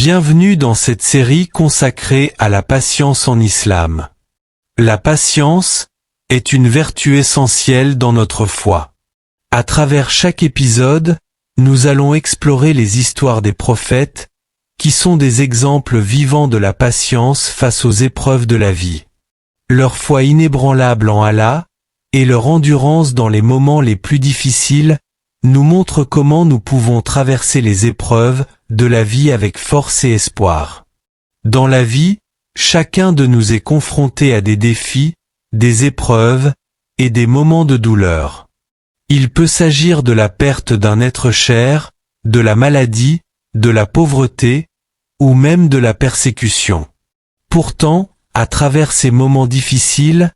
Bienvenue dans cette série consacrée à la patience en islam. La patience est une vertu essentielle dans notre foi. À travers chaque épisode, nous allons explorer les histoires des prophètes, qui sont des exemples vivants de la patience face aux épreuves de la vie. Leur foi inébranlable en Allah, et leur endurance dans les moments les plus difficiles, nous montrent comment nous pouvons traverser les épreuves de la vie avec force et espoir. Dans la vie, chacun de nous est confronté à des défis, des épreuves et des moments de douleur. Il peut s'agir de la perte d'un être cher, de la maladie, de la pauvreté, ou même de la persécution. Pourtant, à travers ces moments difficiles,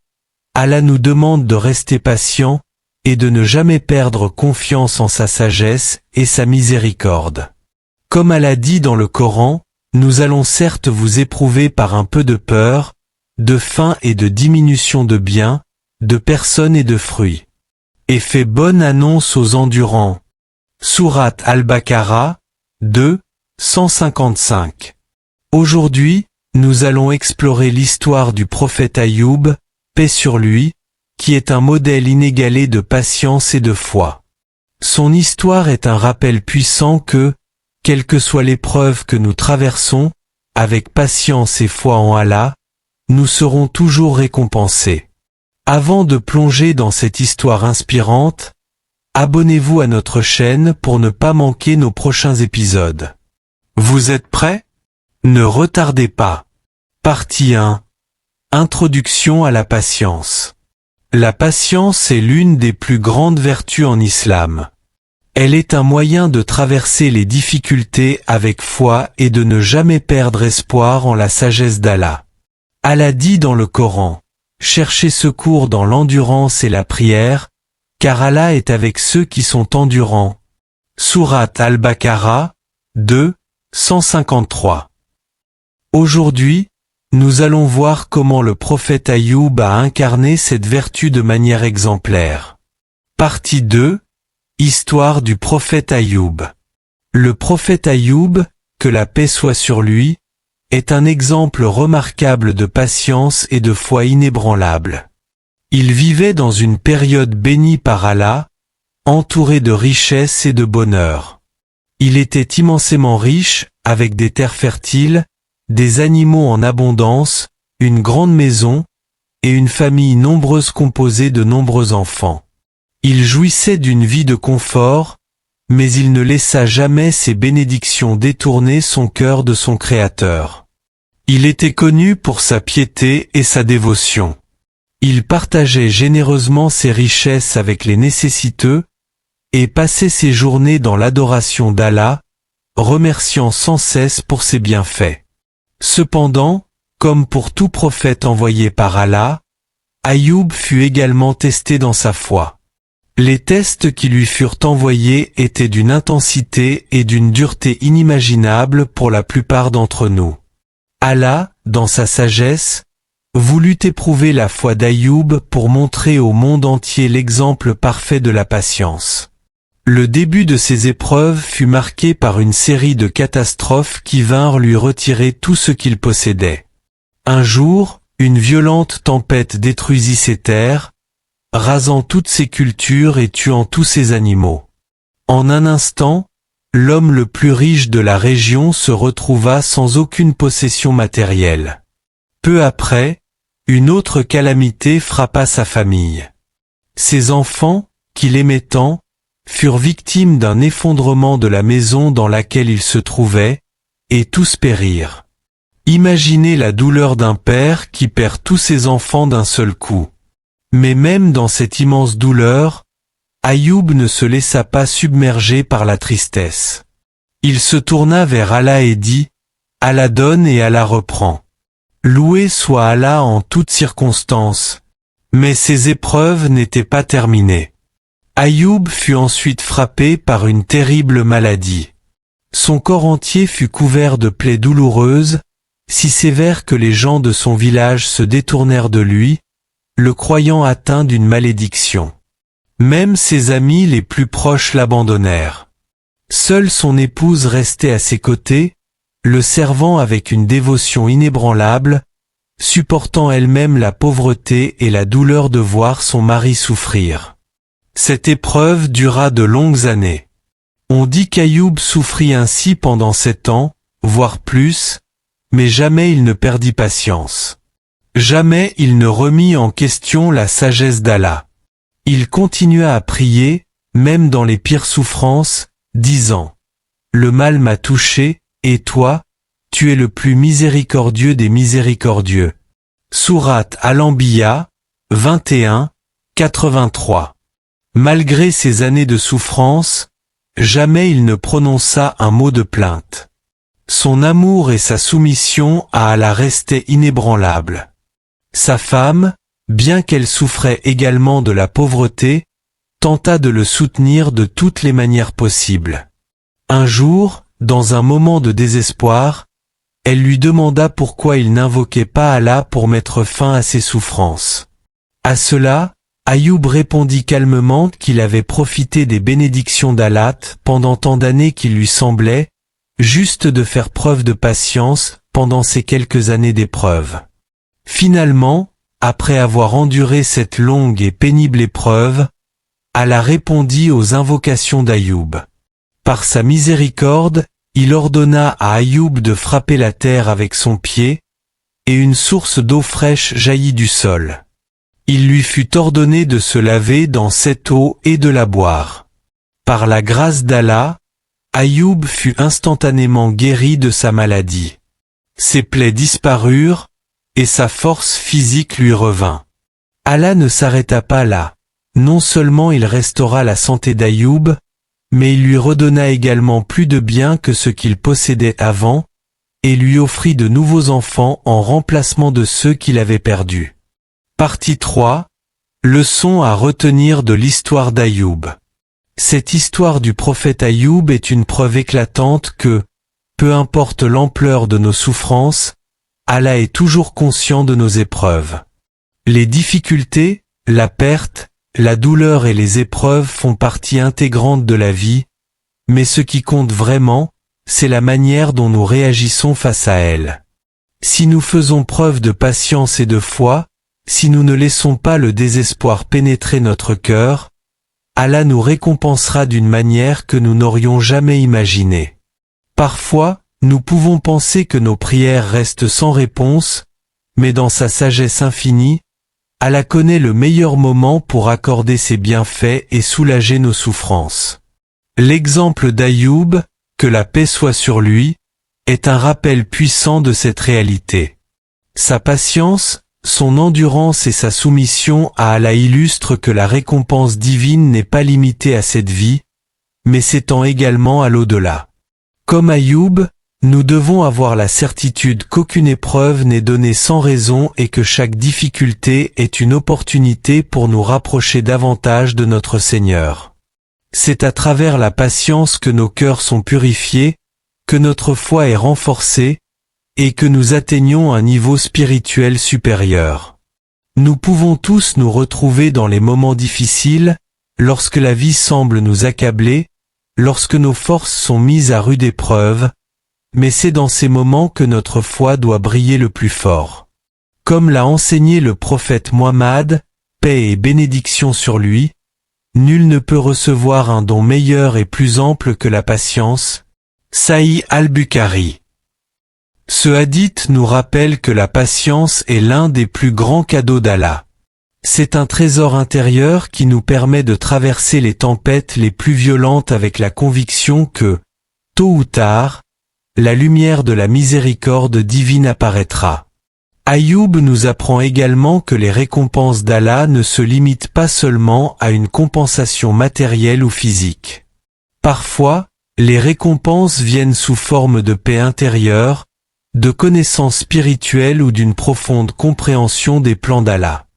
Allah nous demande de rester patient et de ne jamais perdre confiance en sa sagesse et sa miséricorde. Comme Allah dit dans le Coran, nous allons certes vous éprouver par un peu de peur, de faim et de diminution de biens, de personnes et de fruits. Et fait bonne annonce aux endurants. Sourate Al-Baqarah, 2, 155. Aujourd'hui, nous allons explorer l'histoire du prophète Ayoub, paix sur lui, qui est un modèle inégalé de patience et de foi. Son histoire est un rappel puissant que, quelle que soit l'épreuve que nous traversons, avec patience et foi en Allah, nous serons toujours récompensés. Avant de plonger dans cette histoire inspirante, abonnez-vous à notre chaîne pour ne pas manquer nos prochains épisodes. Vous êtes prêts? Ne retardez pas. Partie 1. Introduction à la patience. La patience est l'une des plus grandes vertus en islam. Elle est un moyen de traverser les difficultés avec foi et de ne jamais perdre espoir en la sagesse d'Allah. Allah dit dans le Coran, « Cherchez secours dans l'endurance et la prière, car Allah est avec ceux qui sont endurants. » Sourate Al-Baqarah, 2, 153. Aujourd'hui, nous allons voir comment le prophète Ayoub a incarné cette vertu de manière exemplaire. Partie 2. Histoire du prophète Ayoub. Le prophète Ayoub, que la paix soit sur lui, est un exemple remarquable de patience et de foi inébranlable. Il vivait dans une période bénie par Allah, entouré de richesses et de bonheur. Il était immensément riche, avec des terres fertiles, des animaux en abondance, une grande maison, et une famille nombreuse composée de nombreux enfants. Il jouissait d'une vie de confort, mais il ne laissa jamais ses bénédictions détourner son cœur de son Créateur. Il était connu pour sa piété et sa dévotion. Il partageait généreusement ses richesses avec les nécessiteux, et passait ses journées dans l'adoration d'Allah, remerciant sans cesse pour ses bienfaits. Cependant, comme pour tout prophète envoyé par Allah, Ayoub fut également testé dans sa foi. Les tests qui lui furent envoyés étaient d'une intensité et d'une dureté inimaginables pour la plupart d'entre nous. Allah, dans sa sagesse, voulut éprouver la foi d'Ayoub pour montrer au monde entier l'exemple parfait de la patience. Le début de ces épreuves fut marqué par une série de catastrophes qui vinrent lui retirer tout ce qu'il possédait. Un jour, une violente tempête détruisit ses terres, rasant toutes ses cultures et tuant tous ses animaux. En un instant, l'homme le plus riche de la région se retrouva sans aucune possession matérielle. Peu après, une autre calamité frappa sa famille. Ses enfants, qu'il aimait tant, furent victimes d'un effondrement de la maison dans laquelle ils se trouvaient, et tous périrent. Imaginez la douleur d'un père qui perd tous ses enfants d'un seul coup. Mais même dans cette immense douleur, Ayoub ne se laissa pas submerger par la tristesse. Il se tourna vers Allah et dit, « Allah donne et Allah reprend. Loué soit Allah en toutes circonstances. » Mais ces épreuves n'étaient pas terminées. Ayoub fut ensuite frappé par une terrible maladie. Son corps entier fut couvert de plaies douloureuses, si sévères que les gens de son village se détournèrent de lui, le croyant atteint d'une malédiction. Même ses amis les plus proches l'abandonnèrent. Seule son épouse restait à ses côtés, le servant avec une dévotion inébranlable, supportant elle-même la pauvreté et la douleur de voir son mari souffrir. Cette épreuve dura de longues années. On dit qu'Ayoub souffrit ainsi pendant 7 ans, voire plus, mais jamais il ne perdit patience. Jamais il ne remit en question la sagesse d'Allah. Il continua à prier, même dans les pires souffrances, disant « Le mal m'a touché, et toi, tu es le plus miséricordieux des miséricordieux. » Sourate Al-Anbiya, 21, 83. Malgré ces années de souffrance, jamais il ne prononça un mot de plainte. Son amour et sa soumission à Allah restaient inébranlables. Sa femme, bien qu'elle souffrait également de la pauvreté, tenta de le soutenir de toutes les manières possibles. Un jour, dans un moment de désespoir, elle lui demanda pourquoi il n'invoquait pas Allah pour mettre fin à ses souffrances. À cela, Ayoub répondit calmement qu'il avait profité des bénédictions d'Allah pendant tant d'années qu'il lui semblait, juste de faire preuve de patience pendant ces quelques années d'épreuve. Finalement, après avoir enduré cette longue et pénible épreuve, Allah répondit aux invocations d'Ayoub. Par sa miséricorde, il ordonna à Ayoub de frapper la terre avec son pied, et une source d'eau fraîche jaillit du sol. Il lui fut ordonné de se laver dans cette eau et de la boire. Par la grâce d'Allah, Ayoub fut instantanément guéri de sa maladie. Ses plaies disparurent, et sa force physique lui revint. Allah ne s'arrêta pas là. Non seulement il restaura la santé d'Ayoub, mais il lui redonna également plus de biens que ce qu'il possédait avant, et lui offrit de nouveaux enfants en remplacement de ceux qu'il avait perdus. Partie 3. Leçon à retenir de l'histoire d'Ayoub. Cette histoire du prophète Ayoub est une preuve éclatante que, peu importe l'ampleur de nos souffrances, Allah est toujours conscient de nos épreuves. Les difficultés, la perte, la douleur et les épreuves font partie intégrante de la vie, mais ce qui compte vraiment, c'est la manière dont nous réagissons face à elles. Si nous faisons preuve de patience et de foi, si nous ne laissons pas le désespoir pénétrer notre cœur, Allah nous récompensera d'une manière que nous n'aurions jamais imaginée. Parfois, nous pouvons penser que nos prières restent sans réponse, mais dans sa sagesse infinie, Allah connaît le meilleur moment pour accorder ses bienfaits et soulager nos souffrances. L'exemple d'Ayoub, que la paix soit sur lui, est un rappel puissant de cette réalité. Sa patience, son endurance et sa soumission à Allah illustrent que la récompense divine n'est pas limitée à cette vie, mais s'étend également à l'au-delà. Comme Ayoub, nous devons avoir la certitude qu'aucune épreuve n'est donnée sans raison et que chaque difficulté est une opportunité pour nous rapprocher davantage de notre Seigneur. C'est à travers la patience que nos cœurs sont purifiés, que notre foi est renforcée, et que nous atteignons un niveau spirituel supérieur. Nous pouvons tous nous retrouver dans les moments difficiles, lorsque la vie semble nous accabler, lorsque nos forces sont mises à rude épreuve, mais c'est dans ces moments que notre foi doit briller le plus fort. Comme l'a enseigné le prophète Muhammad, paix et bénédiction sur lui, nul ne peut recevoir un don meilleur et plus ample que la patience. Sahih al-Bukhari. Ce hadith nous rappelle que la patience est l'un des plus grands cadeaux d'Allah. C'est un trésor intérieur qui nous permet de traverser les tempêtes les plus violentes avec la conviction que, tôt ou tard, la lumière de la miséricorde divine apparaîtra. Ayoub nous apprend également que les récompenses d'Allah ne se limitent pas seulement à une compensation matérielle ou physique. Parfois, les récompenses viennent sous forme de paix intérieure, de connaissances spirituelles ou d'une profonde compréhension des plans d'Allah.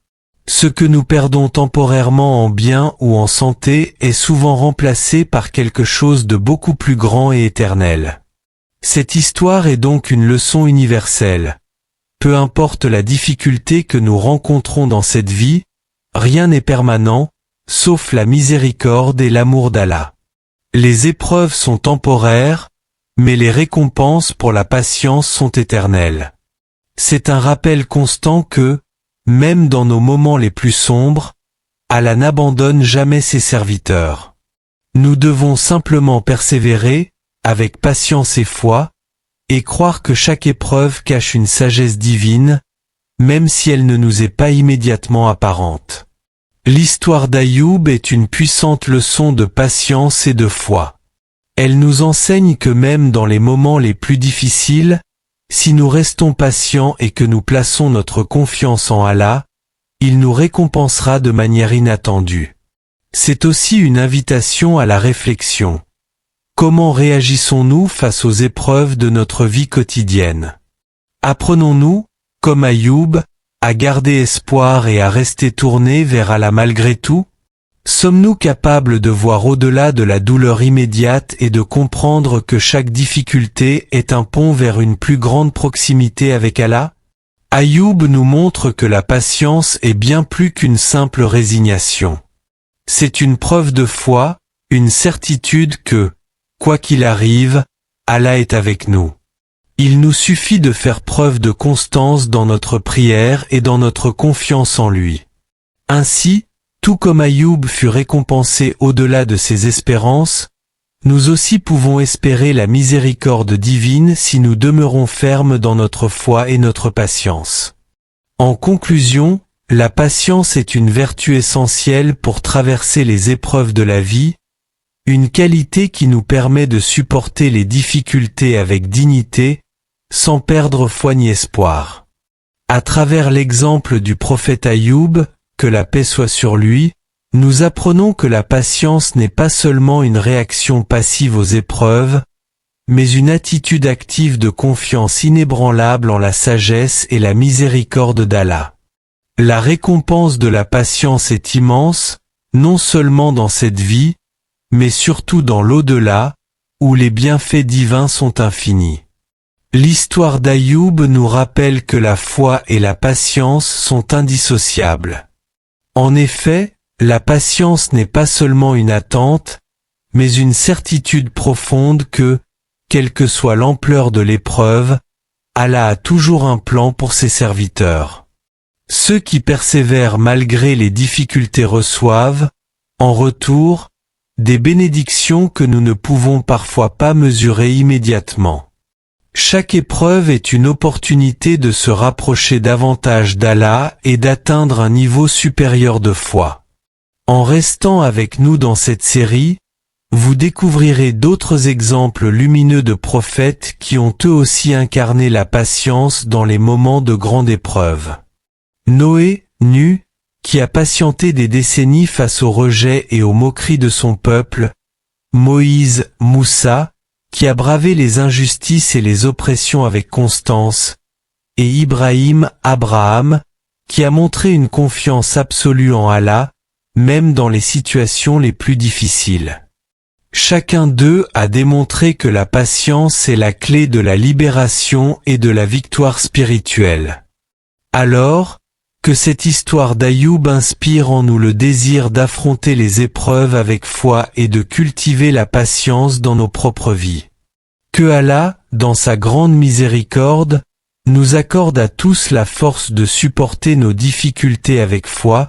Ce que nous perdons temporairement en bien ou en santé est souvent remplacé par quelque chose de beaucoup plus grand et éternel. Cette histoire est donc une leçon universelle. Peu importe la difficulté que nous rencontrons dans cette vie, rien n'est permanent, sauf la miséricorde et l'amour d'Allah. Les épreuves sont temporaires, mais les récompenses pour la patience sont éternelles. C'est un rappel constant que, même dans nos moments les plus sombres, Allah n'abandonne jamais ses serviteurs. Nous devons simplement persévérer, avec patience et foi, et croire que chaque épreuve cache une sagesse divine, même si elle ne nous est pas immédiatement apparente. L'histoire d'Ayoub est une puissante leçon de patience et de foi. Elle nous enseigne que même dans les moments les plus difficiles, si nous restons patients et que nous plaçons notre confiance en Allah, il nous récompensera de manière inattendue. C'est aussi une invitation à la réflexion. Comment réagissons-nous face aux épreuves de notre vie quotidienne? Apprenons-nous, comme Ayoub, à garder espoir et à rester tournés vers Allah malgré tout? Sommes-nous capables de voir au-delà de la douleur immédiate et de comprendre que chaque difficulté est un pont vers une plus grande proximité avec Allah? Ayoub nous montre que la patience est bien plus qu'une simple résignation. C'est une preuve de foi, une certitude que, quoi qu'il arrive, Allah est avec nous. Il nous suffit de faire preuve de constance dans notre prière et dans notre confiance en lui. Ainsi, tout comme Ayoub fut récompensé au-delà de ses espérances, nous aussi pouvons espérer la miséricorde divine si nous demeurons fermes dans notre foi et notre patience. En conclusion, la patience est une vertu essentielle pour traverser les épreuves de la vie, une qualité qui nous permet de supporter les difficultés avec dignité, sans perdre foi ni espoir. À travers l'exemple du prophète Ayoub, que la paix soit sur lui, nous apprenons que la patience n'est pas seulement une réaction passive aux épreuves, mais une attitude active de confiance inébranlable en la sagesse et la miséricorde d'Allah. La récompense de la patience est immense, non seulement dans cette vie, mais surtout dans l'au-delà, où les bienfaits divins sont infinis. L'histoire d'Ayoub nous rappelle que la foi et la patience sont indissociables. En effet, la patience n'est pas seulement une attente, mais une certitude profonde que, quelle que soit l'ampleur de l'épreuve, Allah a toujours un plan pour ses serviteurs. Ceux qui persévèrent malgré les difficultés reçoivent, en retour, des bénédictions que nous ne pouvons parfois pas mesurer immédiatement. Chaque épreuve est une opportunité de se rapprocher davantage d'Allah et d'atteindre un niveau supérieur de foi. En restant avec nous dans cette série, vous découvrirez d'autres exemples lumineux de prophètes qui ont eux aussi incarné la patience dans les moments de grande épreuve. Noé, nu, qui a patienté des décennies face au rejet et aux moqueries de son peuple, Moïse, Moussa, qui a bravé les injustices et les oppressions avec constance, et Ibrahim, Abraham, qui a montré une confiance absolue en Allah, même dans les situations les plus difficiles. Chacun d'eux a démontré que la patience est la clé de la libération et de la victoire spirituelle. Alors, que cette histoire d'Ayoub inspire en nous le désir d'affronter les épreuves avec foi et de cultiver la patience dans nos propres vies. Que Allah, dans sa grande miséricorde, nous accorde à tous la force de supporter nos difficultés avec foi,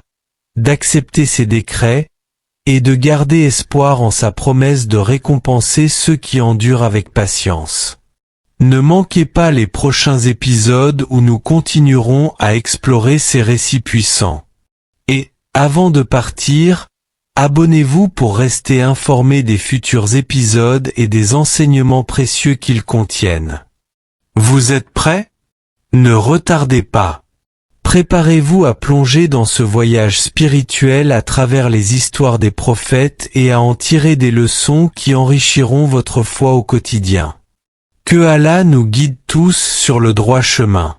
d'accepter ses décrets, et de garder espoir en sa promesse de récompenser ceux qui endurent avec patience. Ne manquez pas les prochains épisodes où nous continuerons à explorer ces récits puissants. Et, avant de partir, abonnez-vous pour rester informé des futurs épisodes et des enseignements précieux qu'ils contiennent. Vous êtes prêts? Ne retardez pas. Préparez-vous à plonger dans ce voyage spirituel à travers les histoires des prophètes et à en tirer des leçons qui enrichiront votre foi au quotidien. Que Allah nous guide tous sur le droit chemin.